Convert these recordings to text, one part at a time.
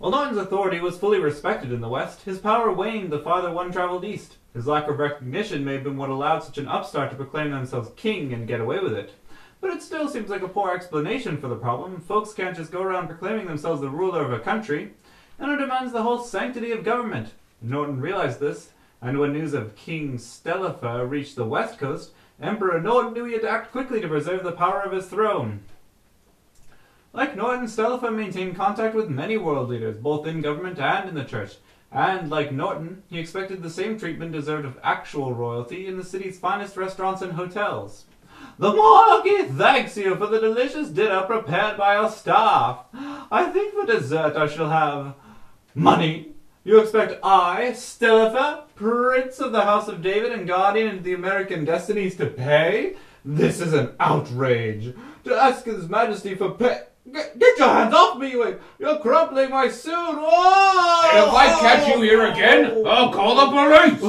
While Norton's authority was fully respected in the West, his power waned the farther one traveled east. His lack of recognition may have been what allowed such an upstart to proclaim themselves king and get away with it. But it still seems like a poor explanation for the problem. Folks can't just go around proclaiming themselves the ruler of a country, and it demands the whole sanctity of government. Norton realized this, and when news of King Stelifa reached the west coast, Emperor Norton knew he had to act quickly to preserve the power of his throne. Like Norton, Stelifa maintained contact with many world leaders, both in government and in the church, and, like Norton, he expected the same treatment deserved of actual royalty in the city's finest restaurants and hotels. The monarchy thanks you for the delicious dinner prepared by your staff. I think for dessert I shall have money. You expect I, Stelifa, Prince of the House of David and Guardian of the American Destinies, to pay? This is an outrage. To ask His Majesty for pay... Get your hands off me, you're crumpling my suit. Whoa! And if I catch you here again, I'll call the police.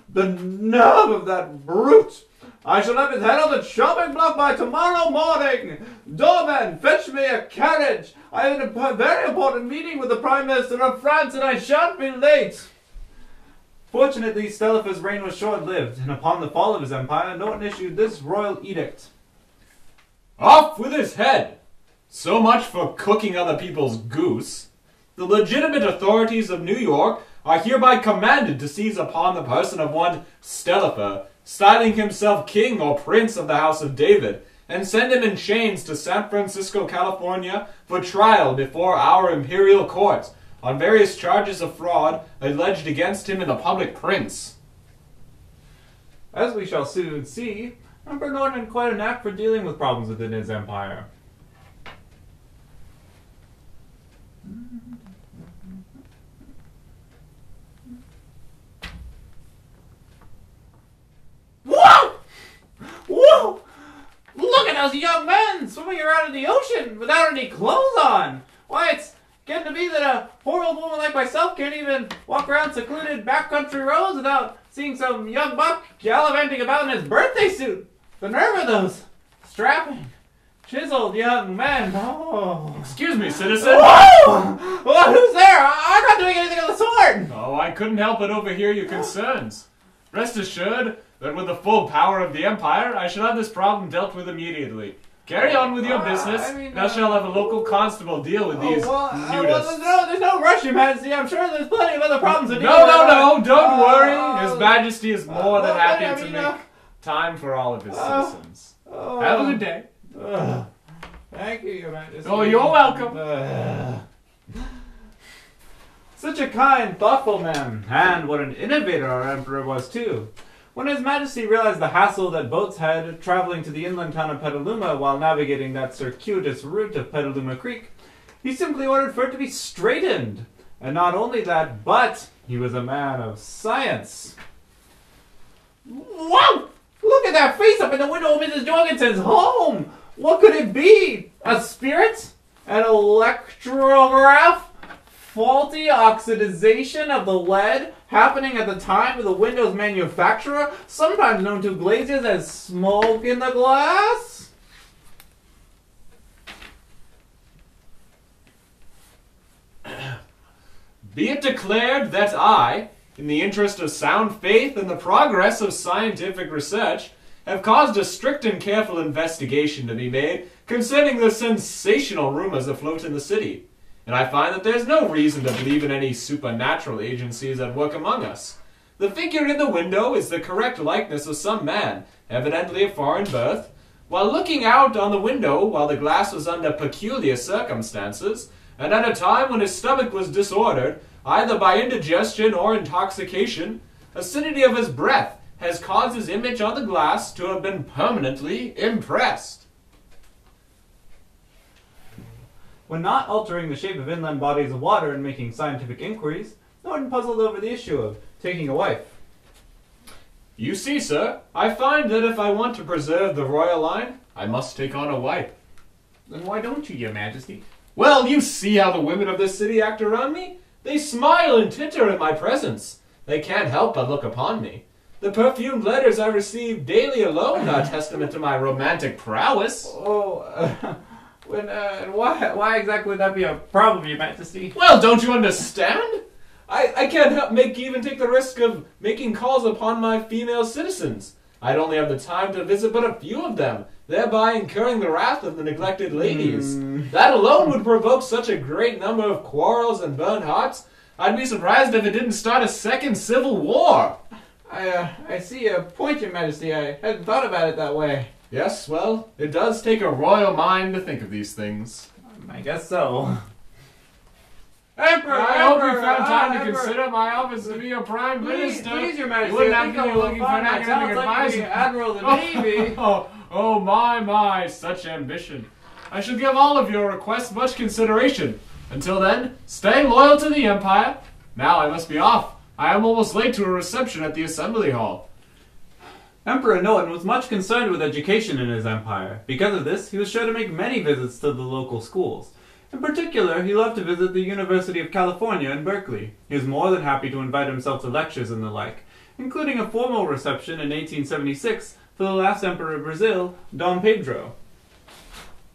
The nerve of that brute! I shall have his head on the chopping block by tomorrow morning. Doorman, fetch me a carriage. I have a very important meeting with the Prime Minister of France and I shan't be late. Fortunately, Stelifa's reign was short-lived, and upon the fall of his empire, Norton issued this royal edict. Off with his head! So much for cooking other people's goose. The legitimate authorities of New York are hereby commanded to seize upon the person of one Stelifa, styling himself king or prince of the House of David, and send him in chains to San Francisco, California, for trial before our imperial courts, on various charges of fraud alleged against him in the public prints. As we shall soon see, Emperor Norton had quite a knack for dealing with problems within his empire. Whoa! Whoa! Look at those young men swimming around in the ocean without any clothes on! Why, it's getting to be that a poor old woman like myself can't even walk around secluded backcountry roads without seeing some young buck gallivanting about in his birthday suit. The nerve of those strapping, chiseled young men. Oh. Excuse me, citizen. Whoa! Well, who's there? I'm not doing anything of the sort. Oh, I couldn't help but overhear your concerns. Rest assured that with the full power of the Empire, I shall have this problem dealt with immediately. Carry on with your business, and I shall have a local constable deal with these nudists. There's no rush, Your Majesty. I'm sure there's plenty of other problems to deal with. No, don't worry. His Majesty is more than happy to make time for all of his citizens. Have a good day. Thank you, Your Majesty. Oh, you're welcome. Such a kind, thoughtful man, and what an innovator our Emperor was, too. When His Majesty realized the hassle that boats had traveling to the inland town of Petaluma while navigating that circuitous route of Petaluma Creek, he simply ordered for it to be straightened. And not only that, but he was a man of science. Whoa! Look at that face up in the window of Mrs. Jorgensen's home! What could it be? A spirit? An electrograph? Faulty oxidization of the lead happening at the time of the window's manufacturer, sometimes known to glaziers as smoke in the glass? Be it declared that I, in the interest of sound faith and the progress of scientific research, have caused a strict and careful investigation to be made concerning the sensational rumors afloat in the city. And I find that there's no reason to believe in any supernatural agencies at work among us. The figure in the window is the correct likeness of some man, evidently of foreign birth. While looking out on the window while the glass was under peculiar circumstances, and at a time when his stomach was disordered, either by indigestion or intoxication, acidity of his breath has caused his image on the glass to have been permanently impressed. When not altering the shape of inland bodies of water and making scientific inquiries, Norton puzzled over the issue of taking a wife. You see, sir, I find that if I want to preserve the royal line, I must take on a wife. Then why don't you, Your Majesty? Well, you see how the women of this city act around me? They smile and titter in my presence. They can't help but look upon me. The perfumed letters I receive daily alone are testament to my romantic prowess. And why exactly would that be a problem, Your Majesty? Well, don't you understand? I can't even take the risk of making calls upon my female citizens. I'd only have the time to visit but a few of them, thereby incurring the wrath of the neglected ladies. That alone would provoke such a great number of quarrels and burned hearts, I'd be surprised if it didn't start a second civil war. I see a point, Your Majesty. I hadn't thought about it that way. Yes, well, it does take a royal mind to think of these things. I guess so. Emperor, I hope you found time to consider my office to be your prime minister. Please, Your Majesty. You wouldn't have to be looking for an academic advisor. Admiral of the Navy. Oh, my, such ambition. I shall give all of your requests much consideration. Until then, stay loyal to the Empire. Now I must be off. I am almost late to a reception at the Assembly Hall. Emperor Norton was much concerned with education in his empire. Because of this, he was sure to make many visits to the local schools. In particular, he loved to visit the University of California in Berkeley. He was more than happy to invite himself to lectures and the like, including a formal reception in 1876 for the last emperor of Brazil, Dom Pedro.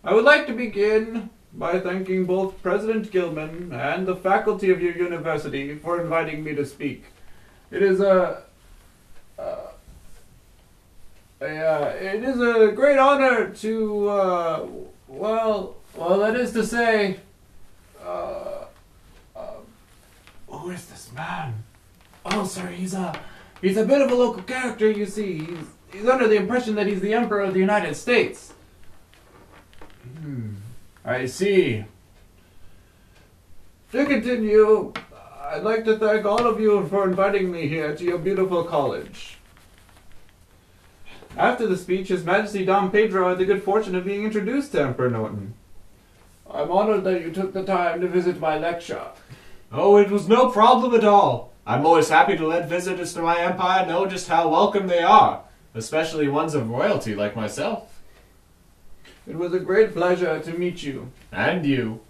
I would like to begin by thanking both President Gilman and the faculty of your university for inviting me to speak. It is a great honor to, well, that is to say, who is this man? Oh, sir, he's a bit of a local character, you see. He's under the impression that he's the Emperor of the United States. I see. To continue, I'd like to thank all of you for inviting me here to your beautiful college. After the speech, His Majesty Dom Pedro had the good fortune of being introduced to Emperor Norton. I'm honored that you took the time to visit my lecture. Oh, it was no problem at all. I'm always happy to let visitors to my empire know just how welcome they are, especially ones of royalty like myself. It was a great pleasure to meet you. And you.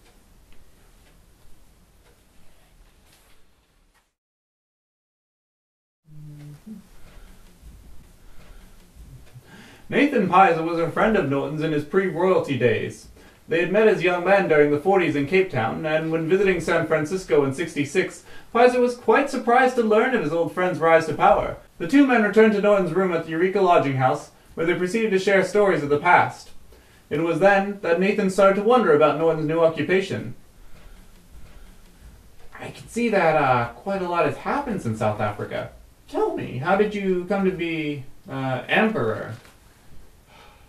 Nathan Pizer was a friend of Norton's in his pre-royalty days. They had met as young men during the 40s in Cape Town, and when visiting San Francisco in '66, Pizer was quite surprised to learn of his old friend's rise to power. The two men returned to Norton's room at the Eureka Lodging House, where they proceeded to share stories of the past. It was then that Nathan started to wonder about Norton's new occupation. I can see that quite a lot has happened since South Africa. Tell me, how did you come to be emperor?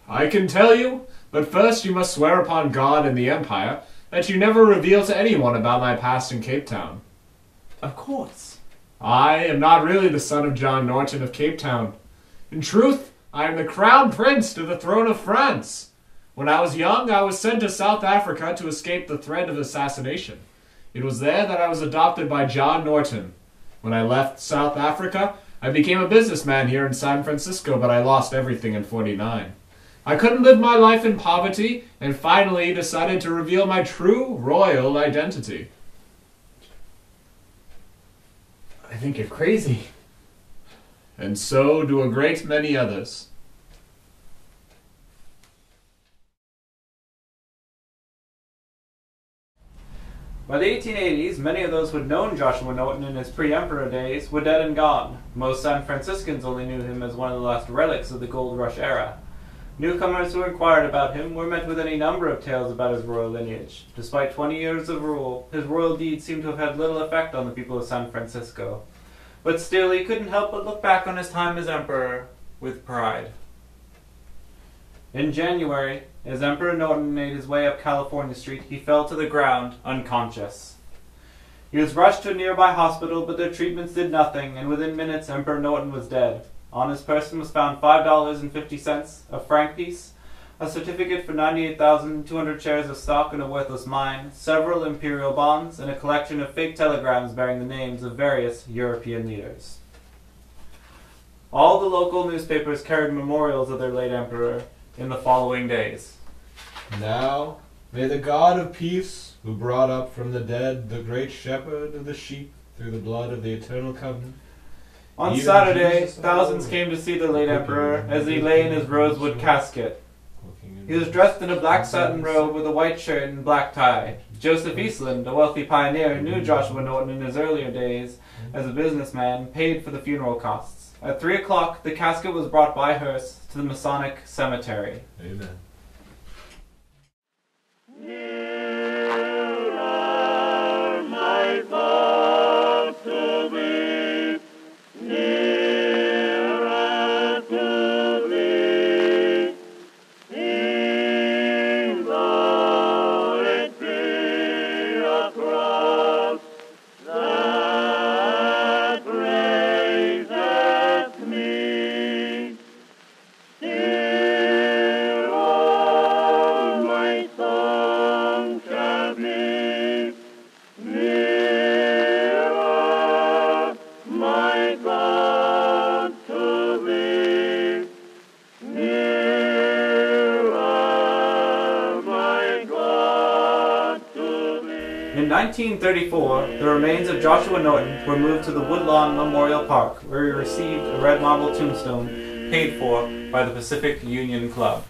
I can tell you, but first you must swear upon God and the Empire that you never reveal to anyone about my past in Cape Town. Of course. I am not really the son of John Norton of Cape Town. In truth, I am the crown prince to the throne of France. When I was young, I was sent to South Africa to escape the threat of assassination. It was there that I was adopted by John Norton. When I left South Africa, I became a businessman here in San Francisco, but I lost everything in '49. I couldn't live my life in poverty, and finally decided to reveal my true royal identity. I think you're crazy. And so do a great many others. By the 1880s, many of those who had known Joshua Norton in his pre-emperor days were dead and gone. Most San Franciscans only knew him as one of the last relics of the gold rush era. Newcomers who inquired about him were met with any number of tales about his royal lineage. Despite 20 years of rule, his royal deeds seem to have had little effect on the people of San Francisco. But still, he couldn't help but look back on his time as emperor with pride. In January, as Emperor Norton made his way up California Street, he fell to the ground, unconscious. He was rushed to a nearby hospital, but their treatments did nothing, and within minutes Emperor Norton was dead. On his person was found $5.50, a franc piece, a certificate for 98,200 shares of stock in a worthless mine, several imperial bonds, and a collection of fake telegrams bearing the names of various European leaders. All the local newspapers carried memorials of their late emperor in the following days. Now may the God of peace, who brought up from the dead the great shepherd of the sheep through the blood of the eternal covenant. On Saturday, thousands came to see the late emperor as he lay in his rosewood casket. He was dressed in a black satin robe with a white shirt and black tie. Joseph Eastland, a wealthy pioneer who knew Joshua Norton in his earlier days as a businessman, paid for the funeral costs. At 3 o'clock, the casket was brought by hearse to the Masonic cemetery. Amen. In 1934, the remains of Joshua Norton were moved to the Woodlawn Memorial Park, where he received a red marble tombstone paid for by the Pacific Union Club.